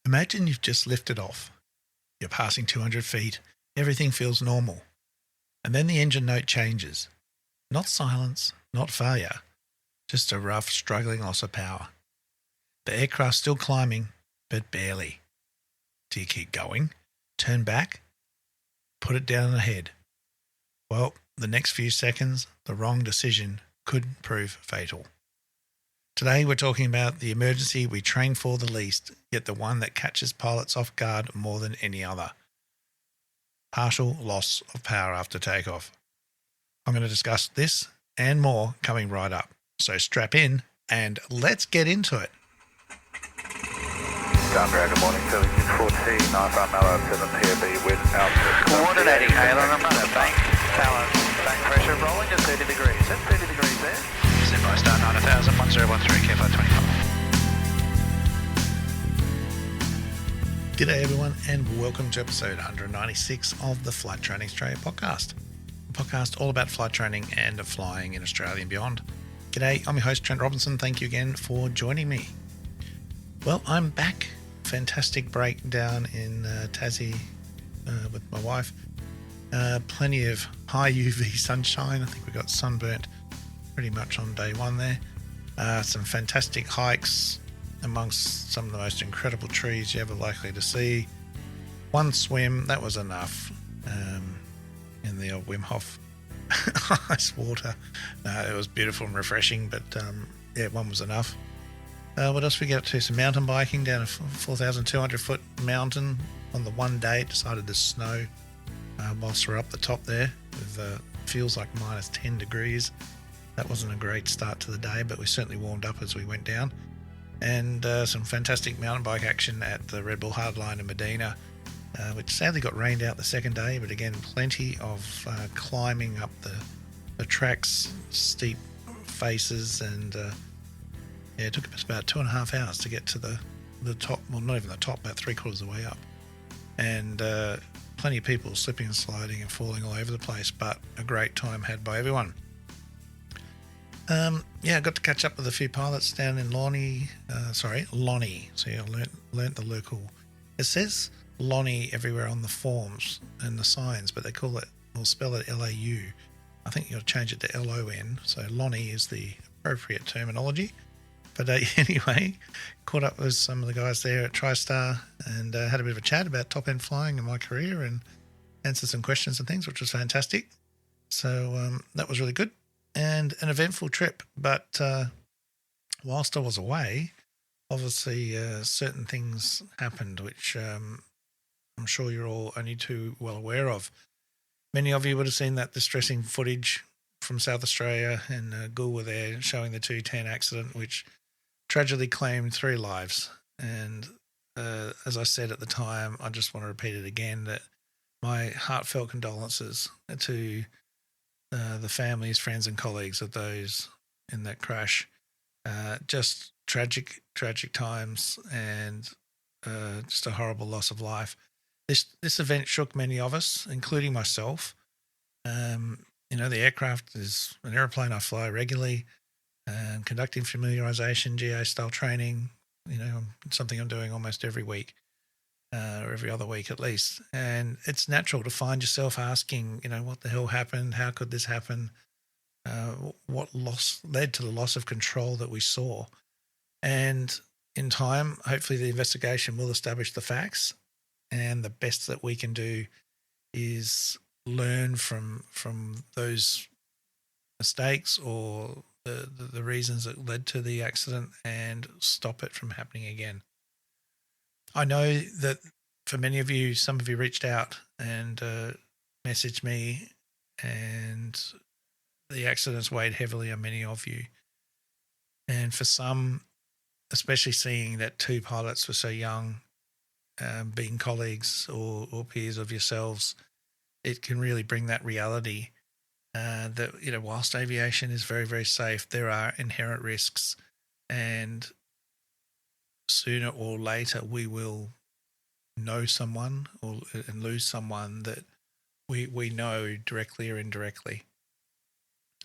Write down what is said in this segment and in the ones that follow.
Imagine you've just lifted off. You're passing 200 feet. Everything feels normal. And then the engine note changes. Not silence, not failure, just a rough, struggling loss of power. The aircraft's still climbing, but barely. Do you keep going? Turn back? Put it down ahead? Well, the next few seconds, the wrong decision could prove fatal. Today we're talking about the emergency we train for the least, yet the one that catches pilots off guard more than any other. Partial loss of power after takeoff. I'm going to discuss this and more coming right up. So strap in and let's get into it. Good morning, 7614, 95 Mallow 7 POB with altitude. Coordinating, Halen, I'm running bank power, bank pressure rolling to 30 degrees. That's 30 degrees there. Set by star 9000, 1013, KFI 25. G'day everyone and welcome to episode 196 of the Flight Training Australia podcast. A podcast all about flight training and flying in Australia and beyond. G'day, I'm your host Trent Robinson. Thank you again for joining me. Well, I'm back. Fantastic break down in Tassie with my wife. Plenty of high UV sunshine. I think we got sunburnt pretty much on day one there. Some fantastic hikes amongst some of the most incredible trees you're ever likely to see. One swim, that was enough in the old Wim Hof ice water. It was beautiful and refreshing, but one was enough. What else we get up to? Some mountain biking down a 4,200 foot mountain on the one day. It decided to snow whilst we're up the top there. It feels like minus 10 degrees. That wasn't a great start to the day, but we certainly warmed up as we went down. And some fantastic mountain bike action at the Red Bull Hardline in Medina, which sadly got rained out the second day, but again, plenty of climbing up the tracks, steep faces, and it took us about 2.5 hours to get to the top. Well, not even the top, about 3/4 of the way up. And plenty of people slipping and sliding and falling all over the place, but a great time had by everyone. I got to catch up with a few pilots down in Lonnie. So I learnt the local. It says Lonnie everywhere on the forms and the signs, but they call it, or spell it L-A-U. I think you've got to change it to L-O-N. So Lonnie is the appropriate terminology. But anyway, caught up with some of the guys there at TriStar and had a bit of a chat about top-end flying in my career and answered some questions and things, which was fantastic. So that was really good and an eventful trip. But whilst I was away, obviously certain things happened, which I'm sure you're all only too well aware of. Many of you would have seen that distressing footage from South Australia, and Gul were there showing the 210 accident, which tragically claimed 3 lives. And as I said at the time, I just want to repeat it again, that my heartfelt condolences to the families, friends and colleagues of those in that crash. Just tragic times and just a horrible loss of life. This event shook many of us, including myself. The aircraft is an airplane I fly regularly. Conducting familiarization, GA-style training, something I'm doing almost every week, or every other week at least. And it's natural to find yourself asking, what the hell happened? How could this happen? What loss led to the loss of control that we saw? And in time, hopefully the investigation will establish the facts, and the best that we can do is learn from those mistakes or the reasons that led to the accident and stop it from happening again. I know that for many of you, some of you reached out and messaged me, and the accidents weighed heavily on many of you. And for some, especially seeing that 2 pilots were so young, being colleagues or peers of yourselves, it can really bring that reality that, whilst aviation is very, very safe, there are inherent risks, and sooner or later we will know someone and lose someone that we know directly or indirectly.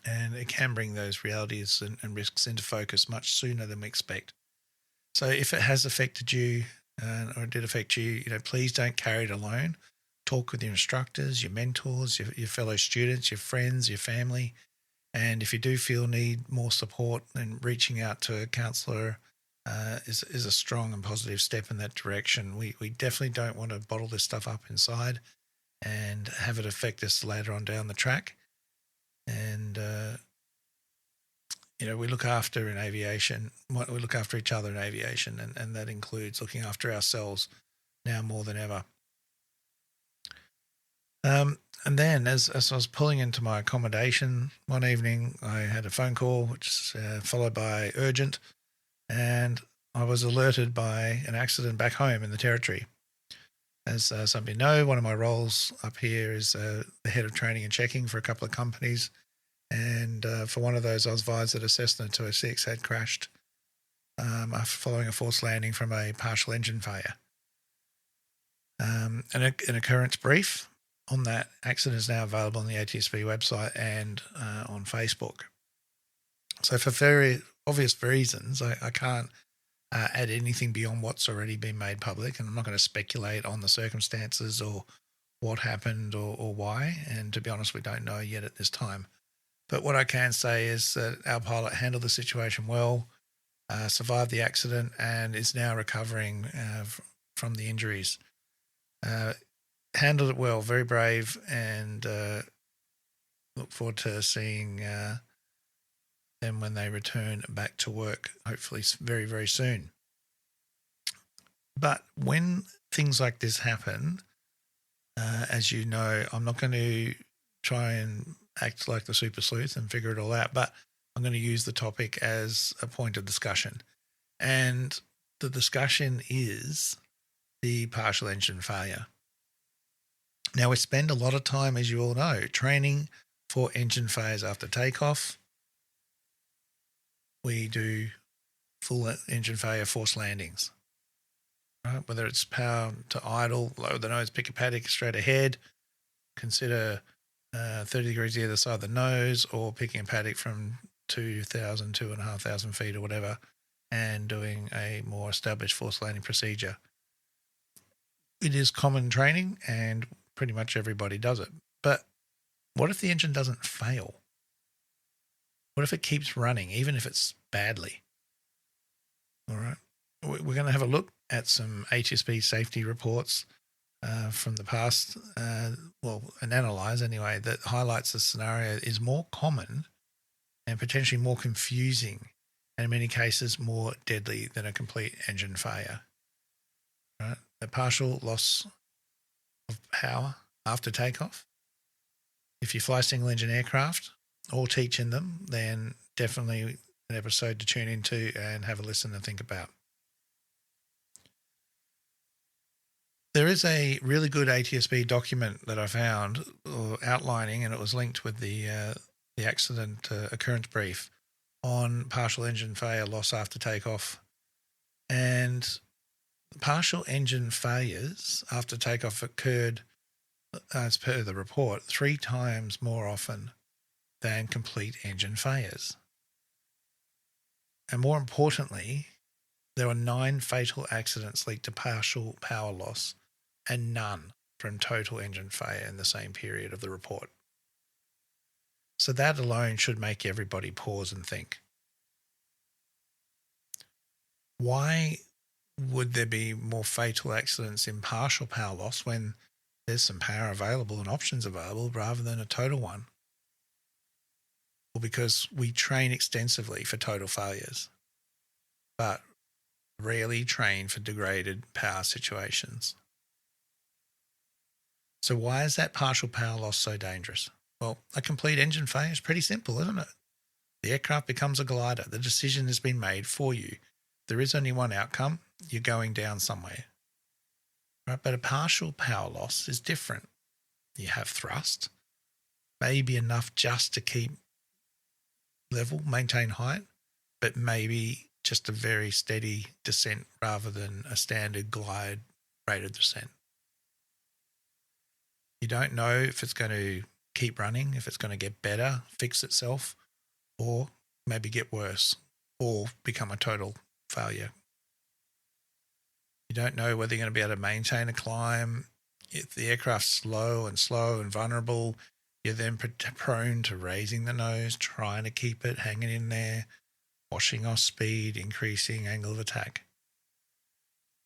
And it can bring those realities and risks into focus much sooner than we expect. So if it has affected you, or it did affect you, please don't carry it alone. Talk with your instructors, your mentors, your fellow students, your friends, your family. And if you do feel need more support, then reaching out to a counsellor is a strong and positive step in that direction. We definitely don't want to bottle this stuff up inside and have it affect us later on down the track. And, we look after in aviation, we look after each other in aviation, and that includes looking after ourselves now more than ever. And then as I was pulling into my accommodation one evening, I had a phone call, which is followed by urgent, and I was alerted by an accident back home in the Territory. As some of you know, one of my roles up here is the head of training and checking for a couple of companies. And for one of those, I was advised that a Cessna 206 had crashed after following a forced landing from a partial engine failure. An occurrence brief on that accident is now available on the ATSB website and on Facebook. So for very obvious reasons, I can't add anything beyond what's already been made public, and I'm not going to speculate on the circumstances or what happened or why. And to be honest, we don't know yet at this time. But what I can say is that our pilot handled the situation well, survived the accident, and is now recovering from the injuries. Handled it well, very brave, and look forward to seeing them when they return back to work, hopefully very, very soon. But when things like this happen, as you know, I'm not going to try and act like the super sleuth and figure it all out, but I'm going to use the topic as a point of discussion. And the discussion is the partial engine failure. Now, we spend a lot of time, as you all know, training for engine failures after takeoff. We do full engine failure forced landings, right? Whether it's power to idle, lower the nose, pick a paddock straight ahead, consider 30 degrees either side of the nose, or picking a paddock from 2,000, 2,500 feet or whatever, and doing a more established forced landing procedure. It is common training and pretty much everybody does it. But what if the engine doesn't fail? What if it keeps running, even if it's badly? All right. We're going to have a look at some HSB safety reports from the past, and analyse anyway, that highlights the scenario is more common and potentially more confusing, and in many cases more deadly than a complete engine failure. Right? A partial loss of power after takeoff. If you fly single engine aircraft or teach in them, then definitely an episode to tune into and have a listen and think about. There is a really good ATSB document that I found outlining, and it was linked with the accident occurrence brief on partial engine failure loss after takeoff. And partial engine failures after takeoff occurred, as per the report, 3 times more often than complete engine failures. And more importantly, there were 9 fatal accidents linked to partial power loss and none from total engine failure in the same period of the report. So that alone should make everybody pause and think. Why would there be more fatal accidents in partial power loss when there's some power available and options available rather than a total one? Well, because we train extensively for total failures, but rarely train for degraded power situations. So why is that partial power loss so dangerous? Well, a complete engine failure is pretty simple, isn't it? The aircraft becomes a glider. The decision has been made for you. There is only one outcome. You're going down somewhere. Right? But a partial power loss is different. You have thrust, maybe enough just to keep level, maintain height, but maybe just a very steady descent rather than a standard glide rate of descent. You don't know if it's going to keep running, if it's going to get better, fix itself, or maybe get worse, or become a total failure. You don't know whether you're going to be able to maintain a climb. If the aircraft's slow and vulnerable, you're then prone to raising the nose, trying to keep it hanging in there, washing off speed, increasing angle of attack.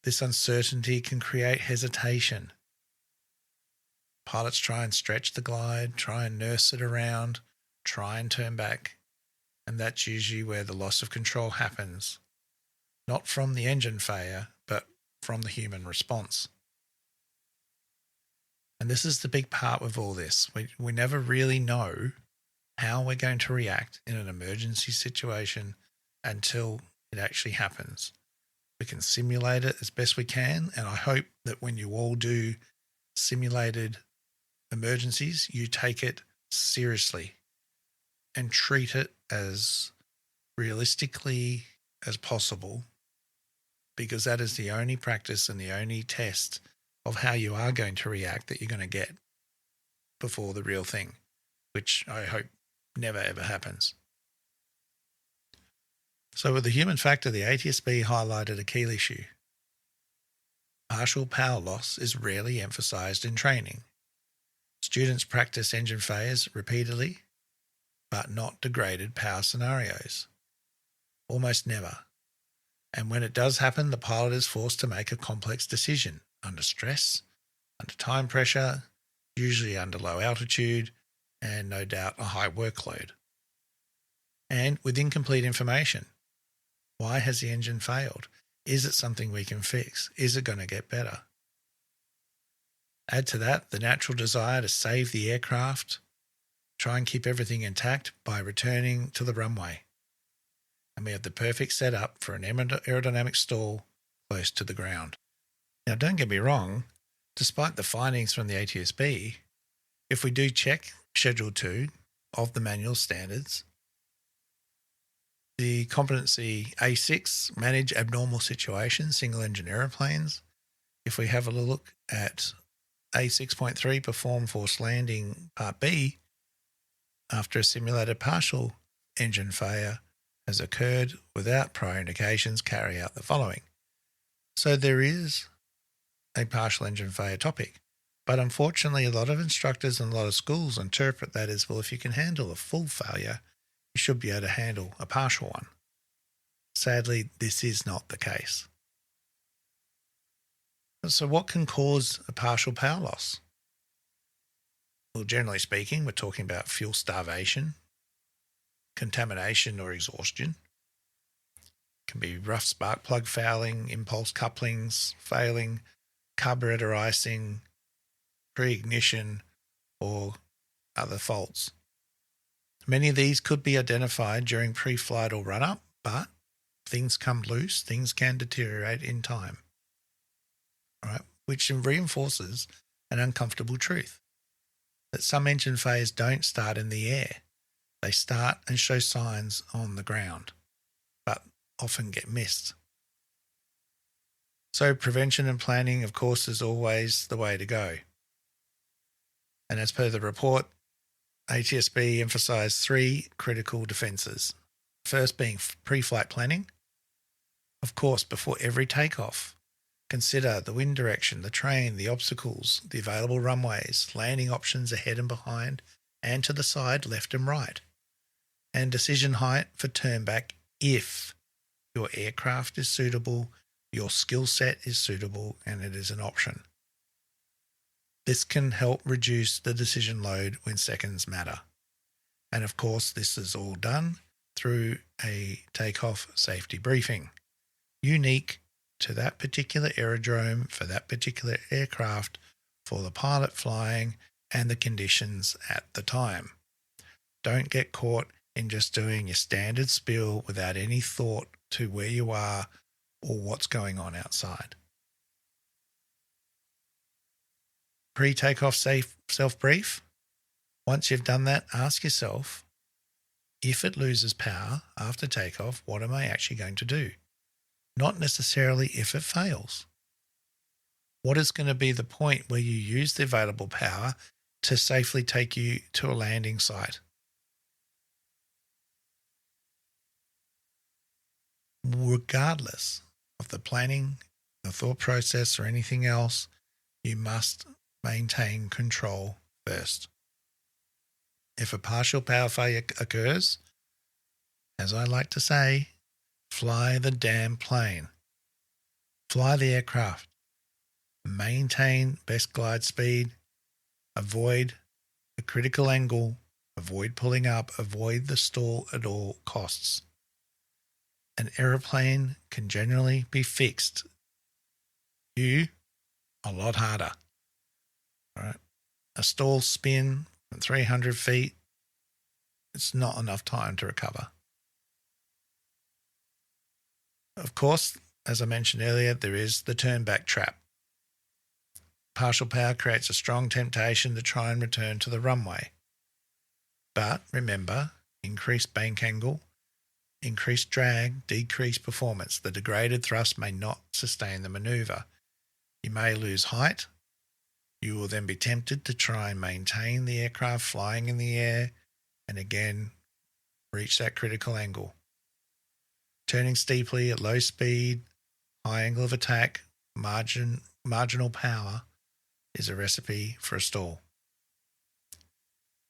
This uncertainty can create hesitation. Pilots try and stretch the glide, try and nurse it around, try and turn back, and that's usually where the loss of control happens, not from the engine failure, but from the human response. And this is the big part with all this. We never really know how we're going to react in an emergency situation until it actually happens. We can simulate it as best we can, and I hope that when you all do simulated emergencies, you take it seriously and treat it as realistically as possible, because that is the only practice and the only test of how you are going to react that you're going to get before the real thing, which I hope never ever happens. So with the human factor, the ATSB highlighted a key issue. Partial power loss is rarely emphasized in training. Students practice engine failures repeatedly, but not degraded power scenarios. Almost never. And when it does happen, the pilot is forced to make a complex decision under stress, under time pressure, usually under low altitude, and no doubt a high workload. And with incomplete information. Why has the engine failed? Is it something we can fix? Is it going to get better? Add to that the natural desire to save the aircraft, try and keep everything intact by returning to the runway. And we have the perfect setup for an aerodynamic stall close to the ground. Now, don't get me wrong, despite the findings from the ATSB, if we do check Schedule 2 of the manual standards, the competency A6, manage abnormal situations, single engine aeroplanes. If we have a look at A6.3, perform forced landing Part B, after a simulated partial engine failure has occurred without prior indications, carry out the following. So there is a partial engine failure topic, but unfortunately a lot of instructors and a lot of schools interpret that as, well, if you can handle a full failure, you should be able to handle a partial one. Sadly, this is not the case. So what can cause a partial power loss? Well, generally speaking, we're talking about fuel starvation, contamination or exhaustion. It can be rough spark plug fouling, impulse couplings failing, carburetor icing, pre-ignition, or other faults. Many of these could be identified during pre-flight or run-up, but things come loose, things can deteriorate in time, right? Which reinforces an uncomfortable truth, that some engine failures don't start in the air. They start and show signs on the ground, but often get missed. So prevention and planning, of course, is always the way to go. And as per the report, ATSB emphasised 3 critical defences. First being pre-flight planning. Of course, before every takeoff, consider the wind direction, the terrain, the obstacles, the available runways, landing options ahead and behind, and to the side, left and right, and decision height for turnback if your aircraft is suitable, your skill set is suitable, and it is an option. This can help reduce the decision load when seconds matter. And of course, this is all done through a takeoff safety briefing, unique to that particular aerodrome, for that particular aircraft, for the pilot flying, and the conditions at the time. Don't get caught in just doing your standard spiel without any thought to where you are or what's going on outside. Pre-takeoff self-brief. Once you've done that, ask yourself, if it loses power after takeoff, what am I actually going to do? Not necessarily if it fails. What is going to be the point where you use the available power to safely take you to a landing site? Regardless of the planning, the thought process or anything else. You must maintain control first. If a partial power failure occurs, as I like to say, fly the damn plane. Fly the aircraft. Maintain best glide speed. Avoid the critical angle. Avoid pulling up. Avoid the stall at all costs. An aeroplane can generally be fixed a lot harder. All right. A stall spin from 300 feet, it's not enough time to recover. Of course, as I mentioned earlier, there is the turn back trap. Partial power creates a strong temptation to try and return to the runway. But remember, increased bank angle, increased drag, decreased performance. The degraded thrust may not sustain the maneuver. You may lose height. You will then be tempted to try and maintain the aircraft flying in the air and again reach that critical angle. Turning steeply at low speed, high angle of attack, marginal power is a recipe for a stall.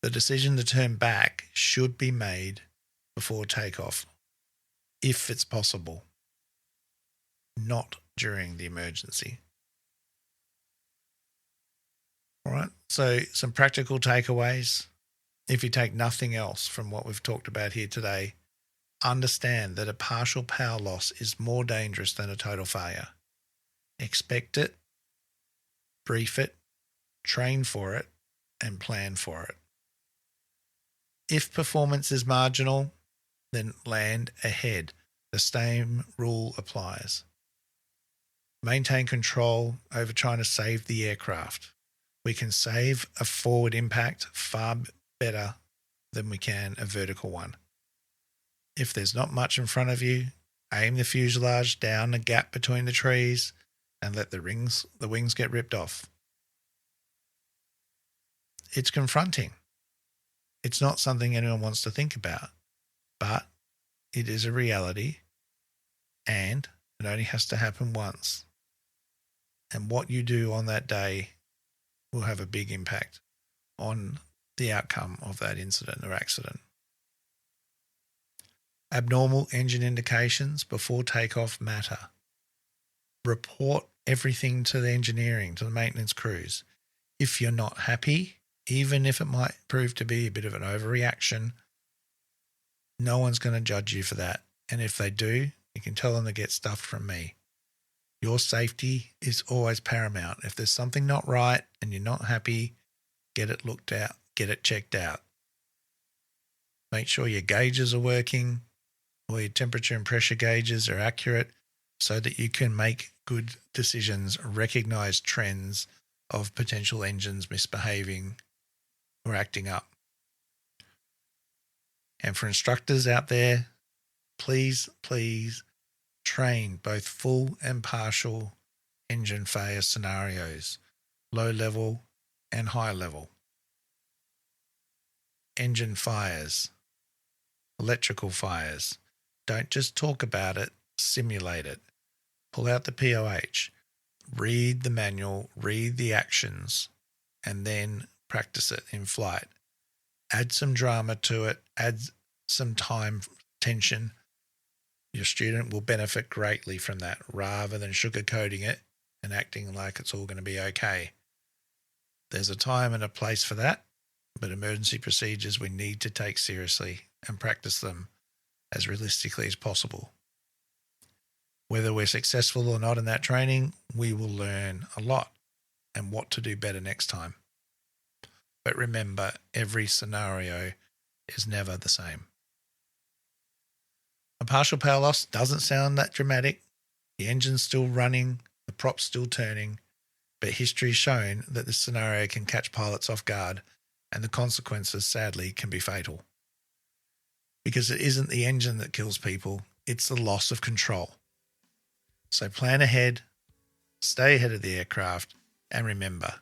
The decision to turn back should be made before takeoff, if it's possible, not during the emergency. All right, so some practical takeaways. If you take nothing else from what we've talked about here today, understand that a partial power loss is more dangerous than a total failure. Expect it, brief it, train for it, and plan for it. If performance is marginal, then land ahead. The same rule applies. Maintain control over trying to save the aircraft. We can save a forward impact far better than we can a vertical one. If there's not much in front of you, aim the fuselage down the gap between the trees and let the wings get ripped off. It's confronting. It's not something anyone wants to think about, but it is a reality and it only has to happen once. And what you do on that day will have a big impact on the outcome of that incident or accident. Abnormal engine indications before takeoff matter. Report everything to the engineering, to the maintenance crews. If you're not happy, even if it might prove to be a bit of an overreaction, no one's going to judge you for that. And if they do, you can tell them to get stuff from me. Your safety is always paramount. If there's something not right and you're not happy, get it looked at, get it checked out. Make sure your gauges are working, or your temperature and pressure gauges are accurate so that you can make good decisions, recognize trends of potential engines misbehaving or acting up. And for instructors out there, please train both full and partial engine failure scenarios, low level and high level. Engine fires, electrical fires. Don't just talk about it, simulate it. Pull out the POH, read the manual, read the actions, and then practice it in flight. Add some drama to it, add some time tension. Your student will benefit greatly from that rather than sugarcoating it and acting like it's all going to be okay. There's a time and a place for that, but emergency procedures we need to take seriously and practice them as realistically as possible. Whether we're successful or not in that training, we will learn a lot and what to do better next time. But remember, every scenario is never the same. A partial power loss doesn't sound that dramatic. The engine's still running, the prop's still turning, but history's shown that this scenario can catch pilots off guard and the consequences, sadly, can be fatal. Because it isn't the engine that kills people, it's the loss of control. So plan ahead, stay ahead of the aircraft, and remember,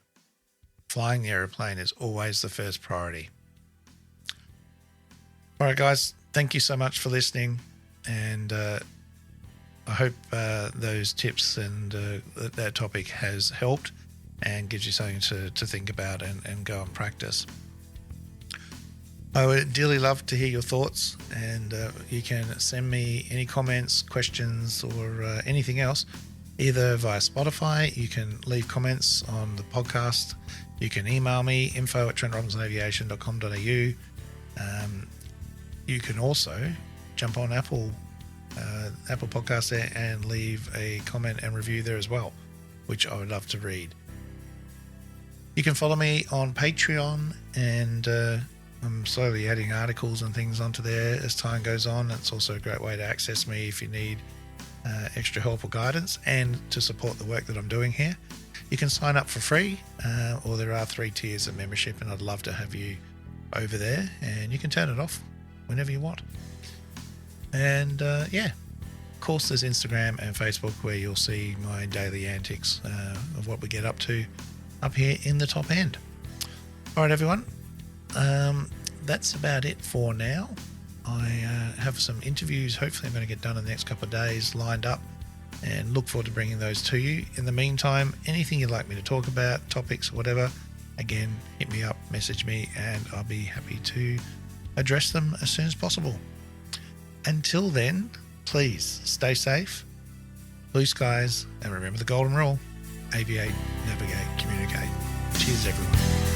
flying the aeroplane is always the first priority. All right, guys, thank you so much for listening. And I hope those tips and that topic has helped and gives you something to think about and go and practice. I would dearly love to hear your thoughts, and you can send me any comments, questions, or anything else, either via Spotify. You can leave comments on the podcast. You can email me, info@trentrobinsonaviation.com.au. You can also jump on Apple Podcasts there and leave a comment and review there as well, which I would love to read. You can follow me on Patreon, and I'm slowly adding articles and things onto there as time goes on. It's also a great way to access me if you need extra help or guidance and to support the work that I'm doing here. You can sign up for free, or there are 3 tiers of membership, and I'd love to have you over there, and you can turn it off whenever you want. And of course, there's Instagram and Facebook where you'll see my daily antics of what we get up to up here in the top end. All right, everyone. That's about it for now. I have some interviews hopefully I'm going to get done in the next couple of days lined up, and look forward to bringing those to you. In the meantime, anything you'd like me to talk about, topics, whatever, again, hit me up, message me, and I'll be happy to address them as soon as possible. Until then, please stay safe, blue skies, and remember the golden rule: aviate, navigate, communicate. Cheers, everyone.